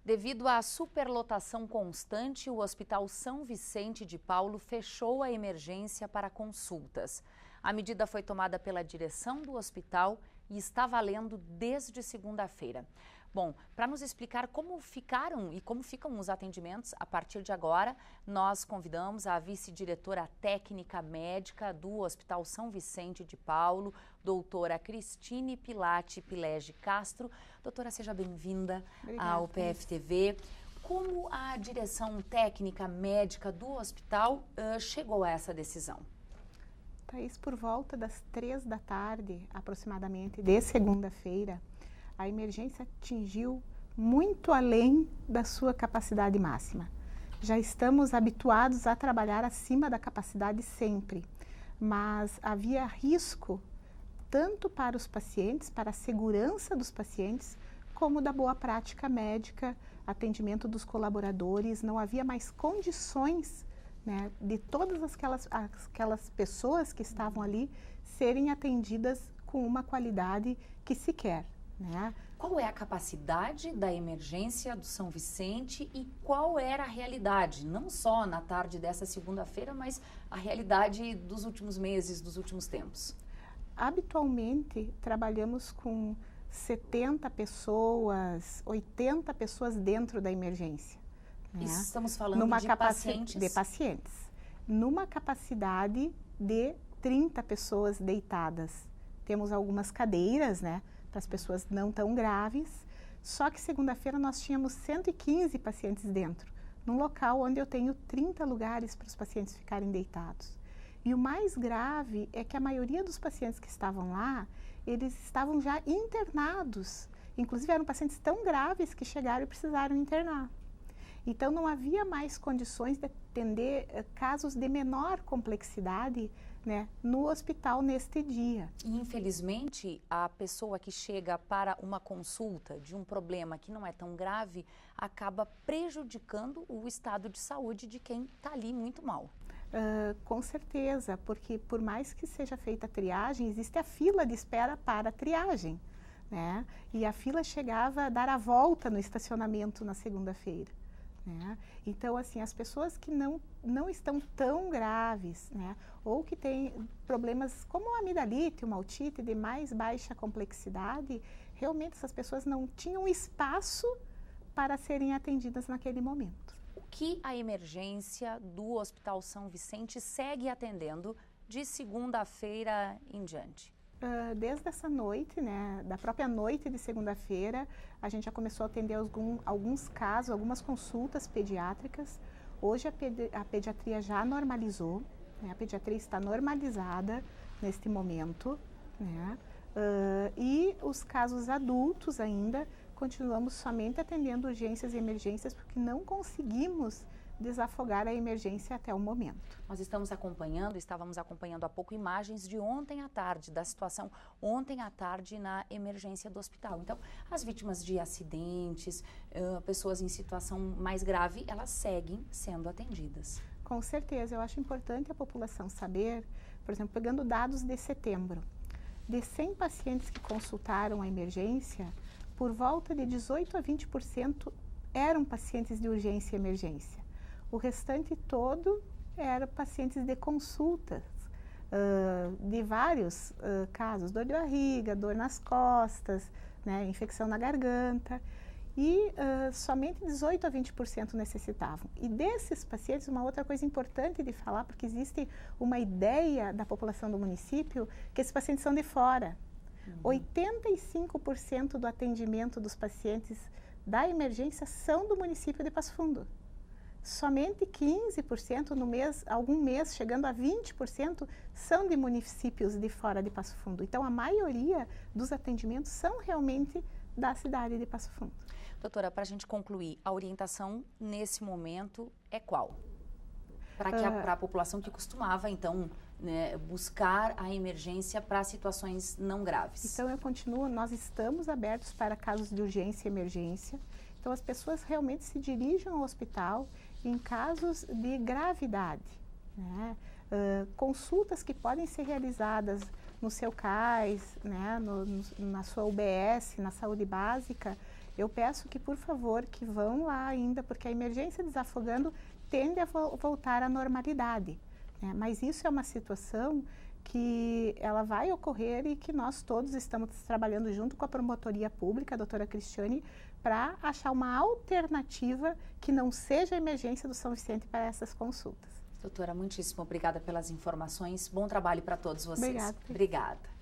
Devido à superlotação constante, o Hospital São Vicente de Paulo fechou a emergência para consultas. A medida foi tomada pela direção do hospital e está valendo desde segunda-feira. Bom, para nos explicar como ficaram e como ficam os atendimentos a partir de agora, nós convidamos a vice-diretora técnica médica do Hospital São Vicente de Paulo, doutora Cristine Pilati Pilege Castro. Doutora, seja bem-vinda ao PFTV. Como a direção técnica médica do hospital chegou a essa decisão? Thaís, por volta das 3 da tarde, aproximadamente, de segunda-feira, a emergência atingiu muito além da sua capacidade máxima. Já estamos habituados a trabalhar acima da capacidade sempre, mas havia risco tanto para os pacientes, para a segurança dos pacientes, como da boa prática médica, atendimento dos colaboradores. Não havia mais condições, né, de todas aquelas pessoas que estavam ali serem atendidas com uma qualidade que se quer. Né? Qual é a capacidade da emergência do São Vicente e qual era a realidade, não só na tarde dessa segunda-feira, mas a realidade dos últimos meses, dos últimos tempos? Habitualmente trabalhamos com 70 pessoas, 80 pessoas dentro da emergência. Né? Isso estamos falando de pacientes? De pacientes. Numa capacidade de 30 pessoas deitadas. Temos algumas cadeiras, né, para as pessoas não tão graves, só que segunda-feira nós tínhamos 115 pacientes dentro, num local onde eu tenho 30 lugares para os pacientes ficarem deitados. E o mais grave é que a maioria dos pacientes que estavam lá, eles estavam já internados, inclusive eram pacientes tão graves que chegaram e precisaram internar. Então não havia mais condições de atender casos de menor complexidade, né, no hospital neste dia. E infelizmente a pessoa que chega para uma consulta de um problema que não é tão grave acaba prejudicando o estado de saúde de quem está ali muito mal. Com certeza, porque por mais que seja feita a triagem, existe a fila de espera para a triagem, né? E a fila chegava a dar a volta no estacionamento na segunda-feira. Né? Então, assim, as pessoas que não estão tão graves, né, ou que têm problemas como a amidalite, uma otite de mais baixa complexidade, realmente essas pessoas não tinham espaço para serem atendidas naquele momento. O que a emergência do Hospital São Vicente segue atendendo de segunda-feira em diante? Desde essa noite, né, da própria noite de segunda-feira, a gente já começou a atender alguns casos, algumas consultas pediátricas. Hoje a pediatria já normalizou, né, a pediatria está normalizada neste momento, né, e os casos adultos ainda, continuamos somente atendendo urgências e emergências porque não conseguimos desafogar a emergência até o momento. Nós estávamos acompanhando há pouco imagens de ontem à tarde, da situação ontem à tarde na emergência do hospital. Então, as vítimas de acidentes, pessoas em situação mais grave, elas seguem sendo atendidas. Com certeza, eu acho importante a população saber, por exemplo, pegando dados de setembro, de 100 pacientes que consultaram a emergência, por volta de 18 a 20% eram pacientes de urgência e emergência. O restante todo eram pacientes de consultas, de vários casos, dor de barriga, dor nas costas, né, infecção na garganta, e somente 18 a 20% necessitavam. E desses pacientes, uma outra coisa importante de falar, porque existe uma ideia da população do município que esses pacientes são de fora. 85% do atendimento dos pacientes da emergência são do município de Passo Fundo. Somente 15% no mês, algum mês, chegando a 20%, são de municípios de fora de Passo Fundo. Então, a maioria dos atendimentos são realmente da cidade de Passo Fundo. Doutora, para a gente concluir, a orientação nesse momento é qual? Para a população que costumava, então, né, buscar a emergência para situações não graves. Então, eu continuo, nós estamos abertos para casos de urgência e emergência. Então, as pessoas realmente se dirigem ao hospital em casos de gravidade, né? Consultas que podem ser realizadas no seu CAIS, né, na sua UBS, na saúde básica, Eu peço que, por favor, que vão lá ainda, porque a emergência Desafogando tende a voltar à normalidade, né? Mas isso é uma situação que ela vai ocorrer e que nós todos estamos trabalhando junto com a Promotoria Pública, a doutora Cristiane, para achar uma alternativa que não seja a emergência do São Vicente para essas consultas. Doutora, muitíssimo obrigada pelas informações. Bom trabalho para todos vocês. Obrigada. Obrigada.